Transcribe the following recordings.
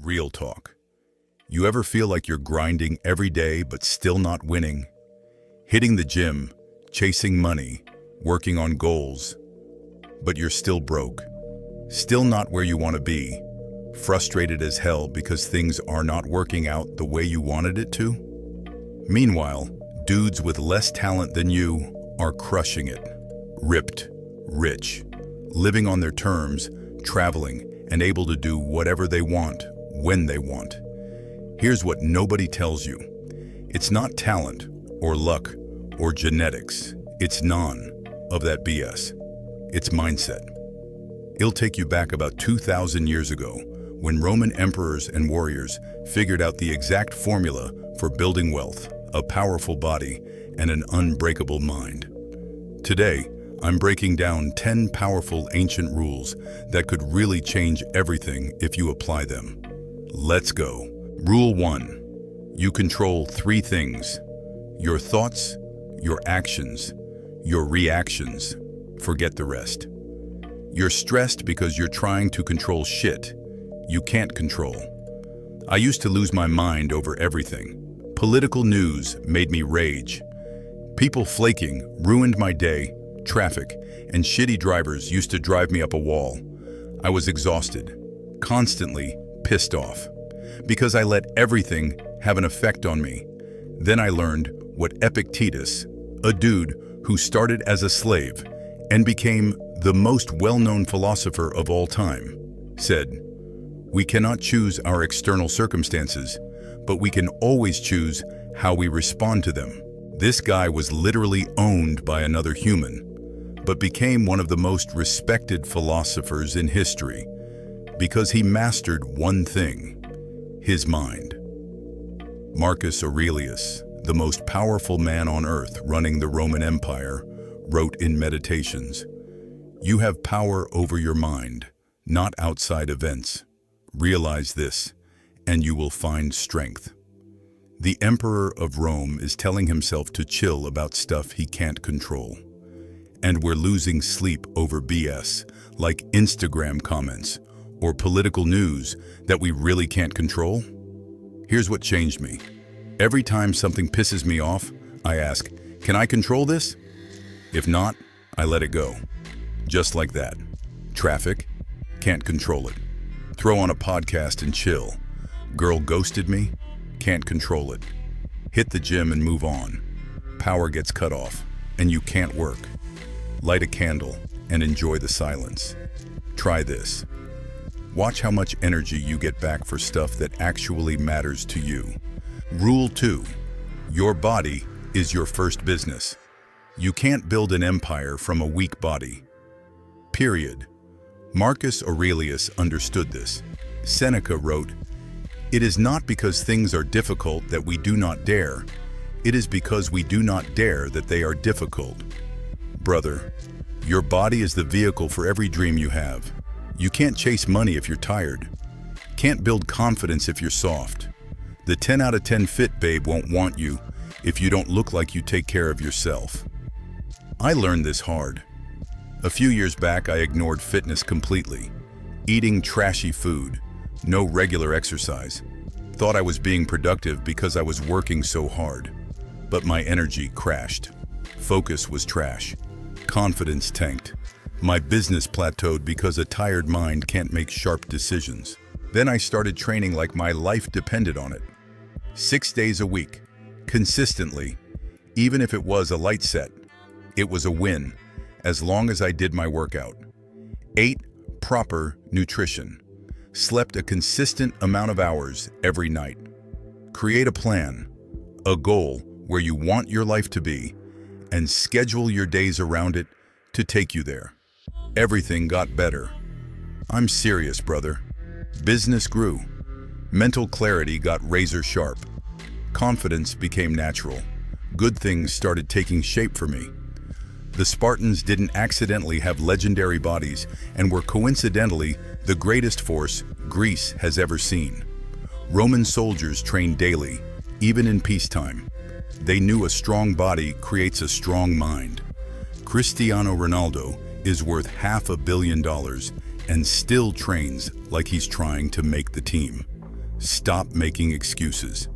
Real talk. You ever feel like you're grinding every day but still not winning? Hitting the gym, chasing money, working on goals, but you're still broke. Still not where you want to be. Frustrated as hell because things are not working out the way you wanted it to? Meanwhile, dudes with less talent than you are crushing it. Ripped, rich, living on their terms, traveling, and able to do whatever they want, when they want. Here's what nobody tells you. It's not talent, or luck, or genetics. It's none of that BS. It's mindset. It'll take you back about 2,000 years ago, when Roman emperors and warriors figured out the exact formula for building wealth, a powerful body, and an unbreakable mind. Today, I'm breaking down 10 powerful ancient rules that could really change everything if you apply them. Let's go. Rule 1. You control 3 things: your thoughts, your actions, your reactions. Forget the rest. You're stressed because you're trying to control shit you can't control. I used to lose my mind over everything. Political news made me rage. People flaking ruined my day. Traffic and shitty drivers used to drive me up a wall. I was exhausted, constantly pissed off, because I let everything have an effect on me. Then I learned what Epictetus, a dude who started as a slave and became the most well-known philosopher of all time, said, "We cannot choose our external circumstances, but we can always choose how we respond to them." This guy was literally owned by another human, but became one of the most respected philosophers in history because he mastered one thing: his mind. Marcus Aurelius, the most powerful man on earth running the Roman Empire, wrote in Meditations, "You have power over your mind, not outside events. Realize this, and you will find strength." The Emperor of Rome is telling himself to chill about stuff he can't control. And we're losing sleep over BS, like Instagram comments or political news that we really can't control. Here's what changed me. Every time something pisses me off, I ask, can I control this? If not, I let it go. Just like that. Traffic, can't control it. Throw on a podcast and chill. Girl ghosted me, can't control it. Hit the gym and move on. Power gets cut off, and you can't work. Light a candle and enjoy the silence. Try this. Watch how much energy you get back for stuff that actually matters to you. Rule 2. Your body is your first business. You can't build an empire from a weak body. Period. Marcus Aurelius understood this. Seneca wrote, "It is not because things are difficult that we do not dare. It is because we do not dare that they are difficult." Brother, your body is the vehicle for every dream you have. You can't chase money if you're tired. Can't build confidence if you're soft. The 10 out of 10 fit babe won't want you if you don't look like you take care of yourself. I learned this hard. A few years back, I ignored fitness completely. Eating trashy food, no regular exercise. Thought I was being productive because I was working so hard. But my energy crashed. Focus was trash. Confidence tanked. My business plateaued because a tired mind can't make sharp decisions. Then I started training like my life depended on it. 6 days a week, consistently. Even if it was a light set, it was a win, as long as I did my workout. 8. Proper nutrition. Slept a consistent amount of hours every night. Create a plan, a goal where you want your life to be, and schedule your days around it to take you there. Everything got better. I'm serious, brother. Business grew. Mental clarity got razor sharp. Confidence became natural. Good things started taking shape for me. The Spartans didn't accidentally have legendary bodies and were coincidentally the greatest force Greece has ever seen. Roman soldiers trained daily, even in peacetime. They knew a strong body creates a strong mind. Cristiano Ronaldo is worth $500 million and still trains like he's trying to make the team. Stop making excuses.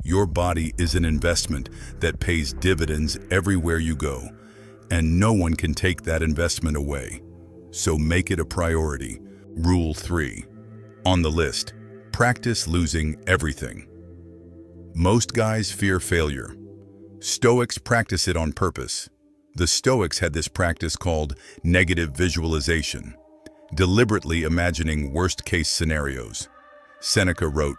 Your body is an investment that pays dividends everywhere you go, and no one can take that investment away. So make it a priority. Rule 3. On the list, practice losing everything. Most guys fear failure. Stoics practice it on purpose. The Stoics had this practice called negative visualization, deliberately imagining worst-case scenarios. Seneca wrote,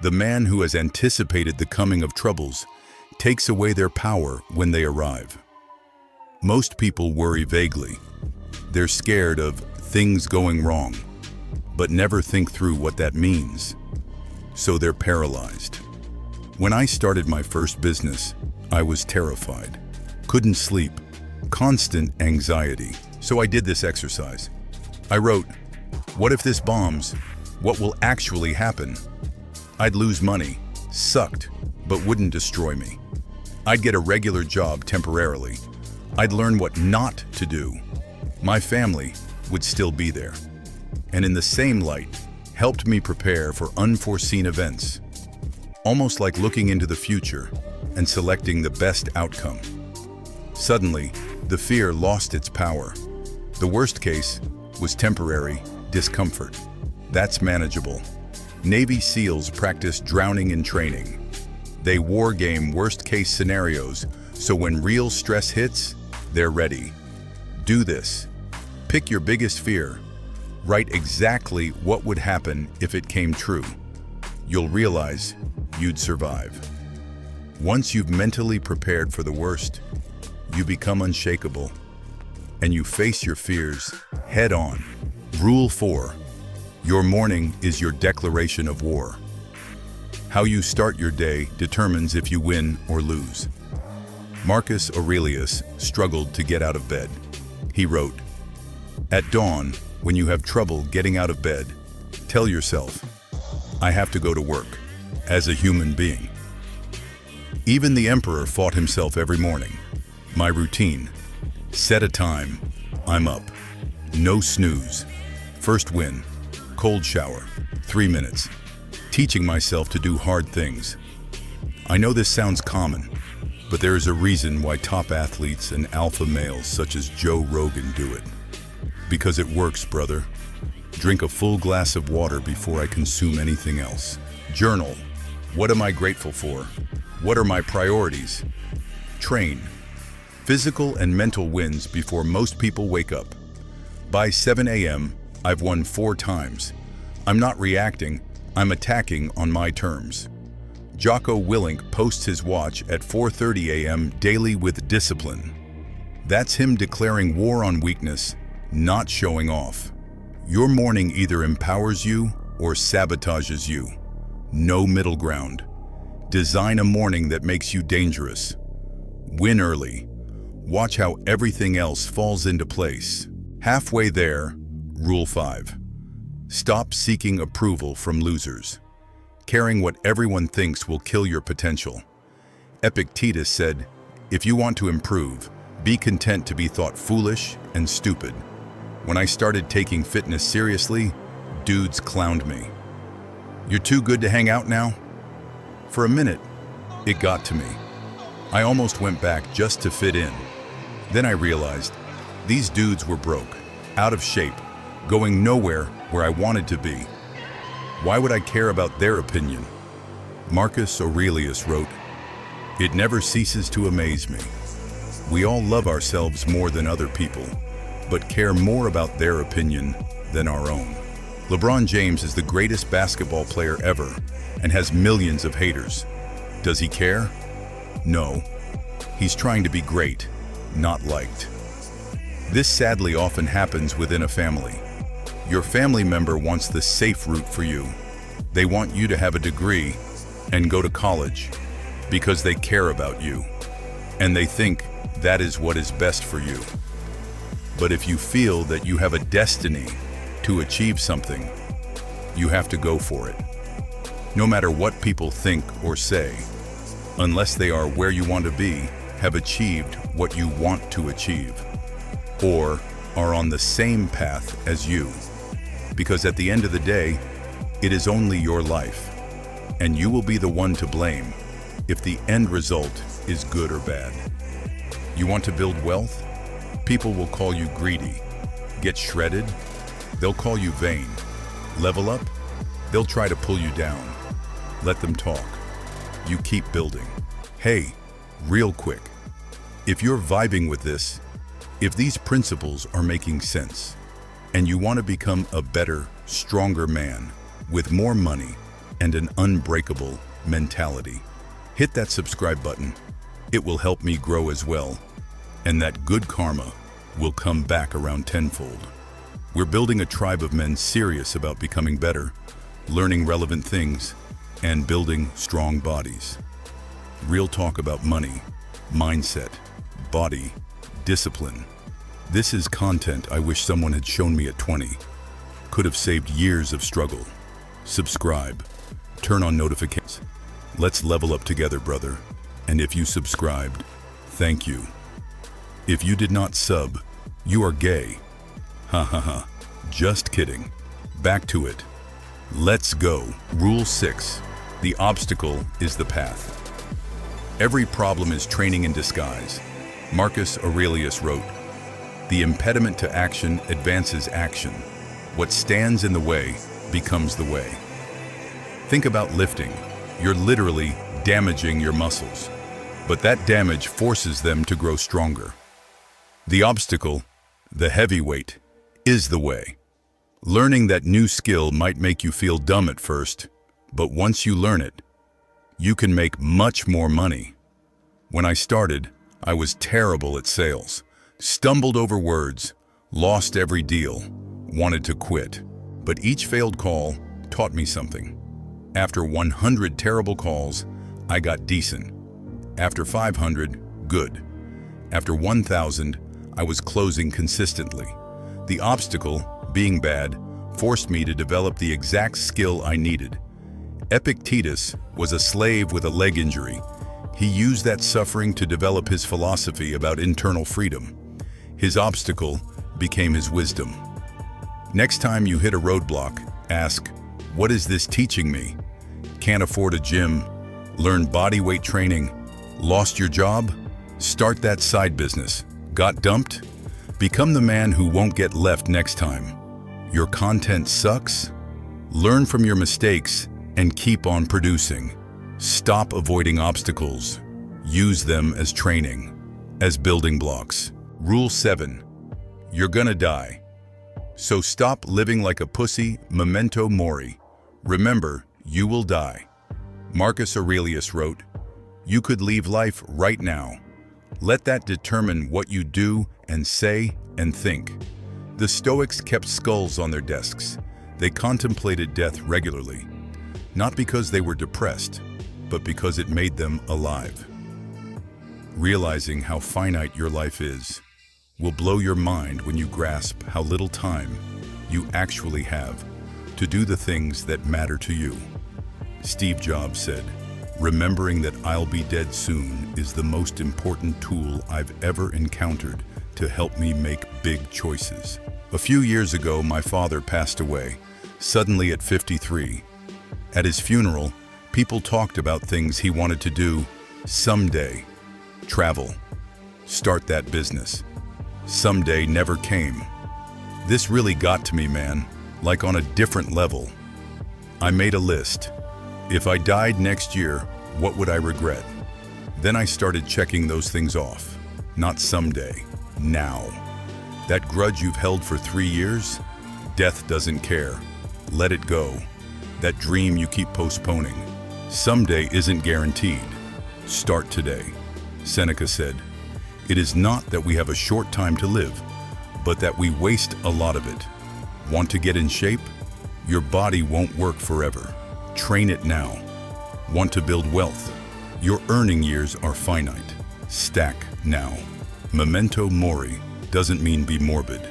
"The man who has anticipated the coming of troubles takes away their power when they arrive." Most people worry vaguely. They're scared of things going wrong, but never think through what that means. So they're paralyzed. When I started my first business, I was terrified. Couldn't sleep. Constant anxiety. So I did this exercise. I wrote, what if this bombs? What will actually happen? I'd lose money, sucked, but wouldn't destroy me. I'd get a regular job temporarily. I'd learn what not to do. My family would still be there. And in the same light, helped me prepare for unforeseen events. Almost like looking into the future and selecting the best outcome. Suddenly, the fear lost its power. The worst case was temporary discomfort. That's manageable. Navy SEALs practice drowning in training. They wargame worst-case scenarios, so when real stress hits, they're ready. Do this. Pick your biggest fear. Write exactly what would happen if it came true. You'll realize you'd survive. Once you've mentally prepared for the worst, you become unshakable, and you face your fears head on. Rule 4. Your morning is your declaration of war. How you start your day determines if you win or lose. Marcus Aurelius struggled to get out of bed. He wrote, "At dawn, when you have trouble getting out of bed, tell yourself, I have to go to work, as a human being." Even the emperor fought himself every morning. My routine: set a time, I'm up. No snooze. First win, cold shower, 3 minutes. Teaching myself to do hard things. I know this sounds common, but there is a reason why top athletes and alpha males such as Joe Rogan do it. Because it works, brother. Drink a full glass of water before I consume anything else. Journal. What am I grateful for? What are my priorities? Train. Physical and mental wins before most people wake up. By 7 a.m., I've won 4 times. I'm not reacting, I'm attacking on my terms. Jocko Willink posts his watch at 4:30 a.m. daily with discipline. That's him declaring war on weakness, not showing off. Your morning either empowers you or sabotages you. No middle ground. Design a morning that makes you dangerous. Win early. Watch how everything else falls into place. Halfway there, Rule 5. Stop seeking approval from losers. Caring what everyone thinks will kill your potential. Epictetus said, if you want to improve, be content to be thought foolish and stupid. When I started taking fitness seriously, dudes clowned me. You're too good to hang out now? For a minute, it got to me. I almost went back just to fit in. Then I realized these dudes were broke, out of shape, going nowhere where I wanted to be. Why would I care about their opinion? Marcus Aurelius wrote, "It never ceases to amaze me. We all love ourselves more than other people, but care more about their opinion than our own." LeBron James is the greatest basketball player ever and has millions of haters. Does he care? No. He's trying to be great, not liked. This sadly often happens within a family. Your family member wants the safe route for you. They want you to have a degree and go to college because they care about you, and they think that is what is best for you. But if you feel that you have a destiny to achieve something, you have to go for it. No matter what people think or say, unless they are where you want to be, have achieved what you want to achieve, or are on the same path as you. Because at the end of the day, it is only your life. and you will be the one to blame if the end result is good or bad. You want to build wealth? People will call you greedy. Get shredded? They'll call you vain. Level up? They'll try to pull you down. Let them talk. You keep building. Hey, real quick. If you're vibing with this, if these principles are making sense, and you want to become a better, stronger man with more money and an unbreakable mentality, hit that subscribe button. It will help me grow as well, and that good karma will come back around tenfold. We're building a tribe of men serious about becoming better, learning relevant things, and building strong bodies. Real talk about money, mindset, body, discipline. This is content I wish someone had shown me at 20. Could have saved years of struggle. Subscribe. Turn on notifications. Let's level up together, brother. And if you subscribed, thank you. If you did not sub, you are gay. Ha ha ha. Just kidding. Back to it. Let's go. Rule 6. The obstacle is the path. Every problem is training in disguise. Marcus Aurelius wrote, "The impediment to action advances action. What stands in the way becomes the way." Think about lifting. You're literally damaging your muscles, but that damage forces them to grow stronger. The obstacle, the heavyweight, is the way. Learning that new skill might make you feel dumb at first, but once you learn it, you can make much more money. When I started, I was terrible at sales, stumbled over words, lost every deal, wanted to quit. But each failed call taught me something. After 100 terrible calls, I got decent. After 500, good. After 1,000, I was closing consistently. The obstacle, being bad, forced me to develop the exact skill I needed. Epictetus was a slave with a leg injury. He used that suffering to develop his philosophy about internal freedom. His obstacle became his wisdom. Next time you hit a roadblock, ask, what is this teaching me? Can't afford a gym? Learn body weight training? Lost your job? Start that side business. Got dumped? Become the man who won't get left next time. Your content sucks? Learn from your mistakes and keep on producing. Stop avoiding obstacles. Use them as training, as building blocks. Rule 7. You're gonna die. So stop living like a pussy, memento mori. Remember, you will die. Marcus Aurelius wrote, "You could leave life right now. Let that determine what you do and say and think." The Stoics kept skulls on their desks. They contemplated death regularly, not because they were depressed, but because it made them alive. Realizing how finite your life is will blow your mind when you grasp how little time you actually have to do the things that matter to you. Steve Jobs said, "Remembering that I'll be dead soon is the most important tool I've ever encountered to help me make big choices." A few years ago, my father passed away, suddenly at 53. At his funeral, people talked about things he wanted to do someday. Travel. Start that business. Someday never came. This really got to me, man, like on a different level. I made a list. If I died next year, what would I regret? Then I started checking those things off. Not someday, now. That grudge you've held for 3 years? Death doesn't care. Let it go. That dream you keep postponing? Someday isn't guaranteed. Start today. Seneca said, "It is not that we have a short time to live, but that we waste a lot of it." Want to get in shape? Your body won't work forever. Train it now. Want to build wealth? Your earning years are finite. Stack now. Memento mori doesn't mean be morbid.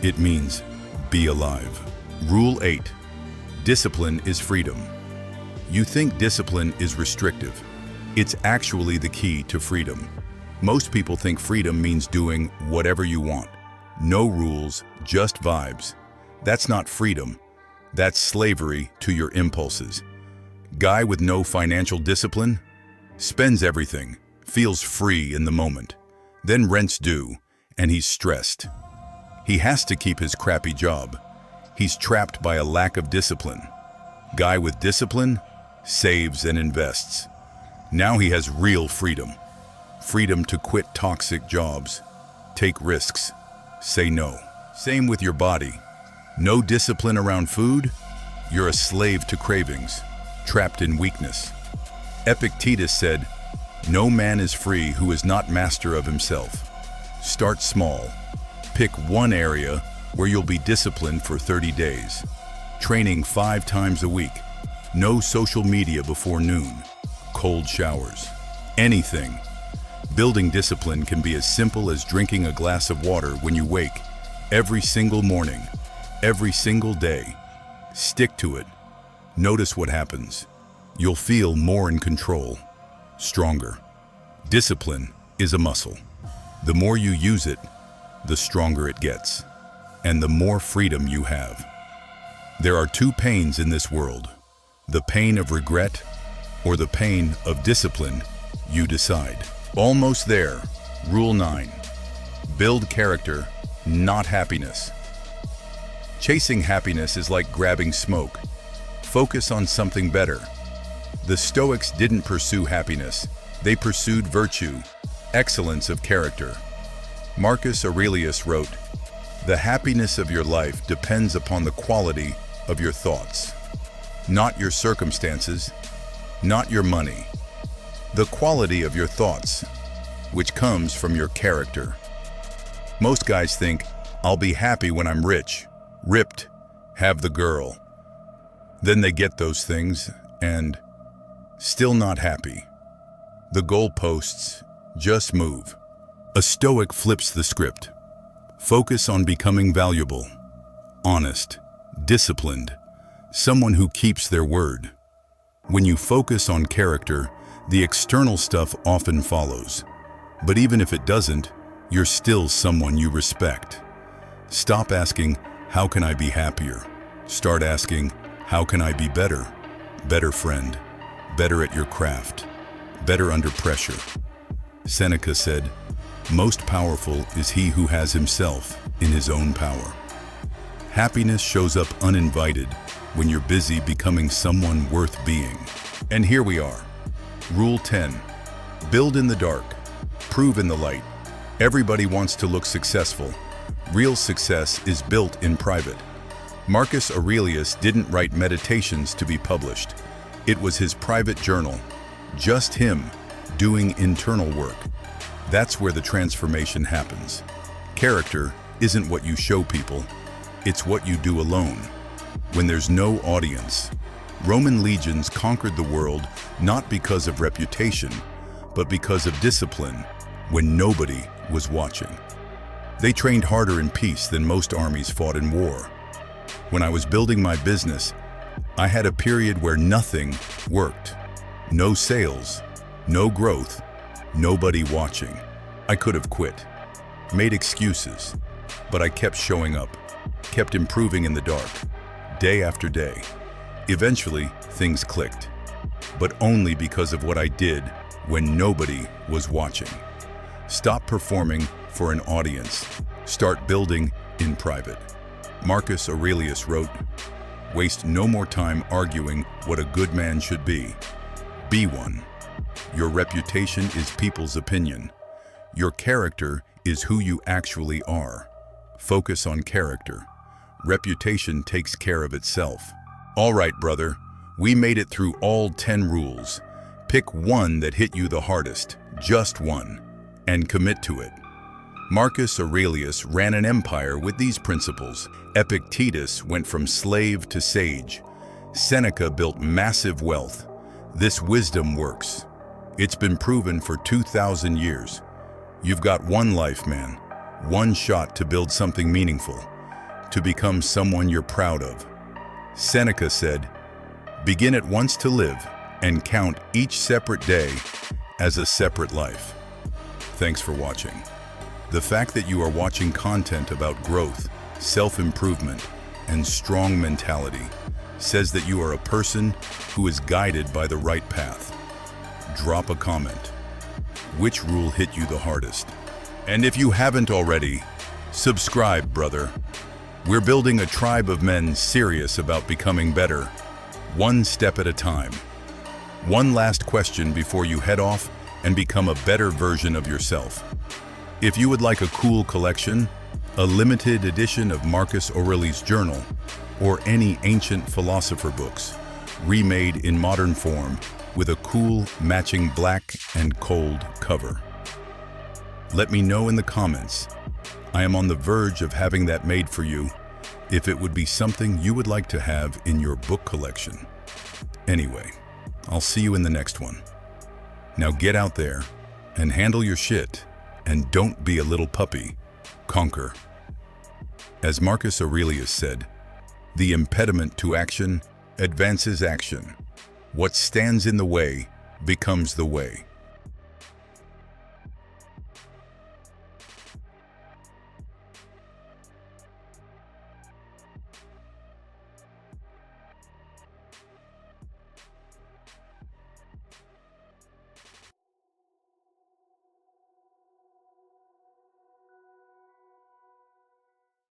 It means be alive. Rule 8. Discipline is freedom. You think discipline is restrictive. It's actually the key to freedom. Most people think freedom means doing whatever you want. No rules, just vibes. That's not freedom. That's slavery to your impulses. Guy with no financial discipline? Spends everything, feels free in the moment. Then rent's due, and he's stressed. He has to keep his crappy job. He's trapped by a lack of discipline. Guy with discipline saves and invests. Now he has real freedom. Freedom to quit toxic jobs, take risks, say no. Same with your body. No discipline around food? You're a slave to cravings, trapped in weakness. Epictetus said, "No man is free who is not master of himself." Start small. Pick one area where you'll be disciplined for 30 days. Training 5 times a week. No social media before noon. Cold showers. Anything. Building discipline can be as simple as drinking a glass of water when you wake, every single morning, every single day. Stick to it. Notice what happens. You'll feel more in control, stronger. Discipline is a muscle. The more you use it, the stronger it gets, and the more freedom you have. There are 2 pains in this world, the pain of regret or the pain of discipline. You decide. Almost there. Rule 9. Build character, not happiness. Chasing happiness is like grabbing smoke. Focus on something better. The Stoics didn't pursue happiness. They pursued virtue, excellence of character. Marcus Aurelius wrote, "The happiness of your life depends upon the quality of your thoughts, not your circumstances, not your money. The quality of your thoughts, which comes from your character." Most guys think, "I'll be happy when I'm rich, ripped, have the girl." Then they get those things and still not happy. The goalposts just move. A Stoic flips the script. Focus on becoming valuable, honest, disciplined, someone who keeps their word. When you focus on character, the external stuff often follows. But even if it doesn't, you're still someone you respect. Stop asking, "How can I be happier?" Start asking, "How can I be better?" Better friend, better at your craft, better under pressure. Seneca said, "Most powerful is he who has himself in his own power." Happiness shows up uninvited when you're busy becoming someone worth being. And here we are. Rule 10. Build in the dark, prove in the light. Everybody wants to look successful. Real success is built in private. Marcus Aurelius didn't write meditations to be published. It was his private journal, just him doing internal work. That's where the transformation happens. Character isn't what you show people, it's what you do alone, when there's no audience. Roman legions conquered the world not because of reputation, but because of discipline, when nobody was watching. They trained harder in peace than most armies fought in war. When I was building my business, I had a period where nothing worked. No sales, no growth, nobody watching. I could have quit, made excuses, but I kept showing up, kept improving in the dark, day after day. Eventually, things clicked, but only because of what I did when nobody was watching. Stop performing for an audience. Start building in private. Marcus Aurelius wrote, "Waste no more time arguing what a good man should be. Be one. Your reputation is people's opinion. Your character is who you actually are. Focus on character. Reputation takes care of itself." All right, brother, we made it through all 10 rules. Pick one that hit you the hardest, just one, and commit to it. Marcus Aurelius ran an empire with these principles. Epictetus went from slave to sage. Seneca built massive wealth. This wisdom works. It's been proven for 2,000 years. You've got one life, man. One shot to build something meaningful, to become someone you're proud of. Seneca said, "Begin at once to live and count each separate day as a separate life." Thanks for watching. The fact that you are watching content about growth, self-improvement, and strong mentality says that you are a person who is guided by the right path. Drop a comment. Which rule hit you the hardest? And if you haven't already, subscribe, brother. We're building a tribe of men serious about becoming better, one step at a time. One last question before you head off and become a better version of yourself. If you would like a cool collection, a limited edition of Marcus Aurelius' journal, or any ancient philosopher books, remade in modern form with a cool matching black and cold cover, let me know in the comments. I am on the verge of having that made for you if it would be something you would like to have in your book collection. Anyway, I'll see you in the next one. Now get out there and handle your shit, and don't be a little puppy. Conquer. As Marcus Aurelius said, the impediment to action advances action. What stands in the way becomes the way.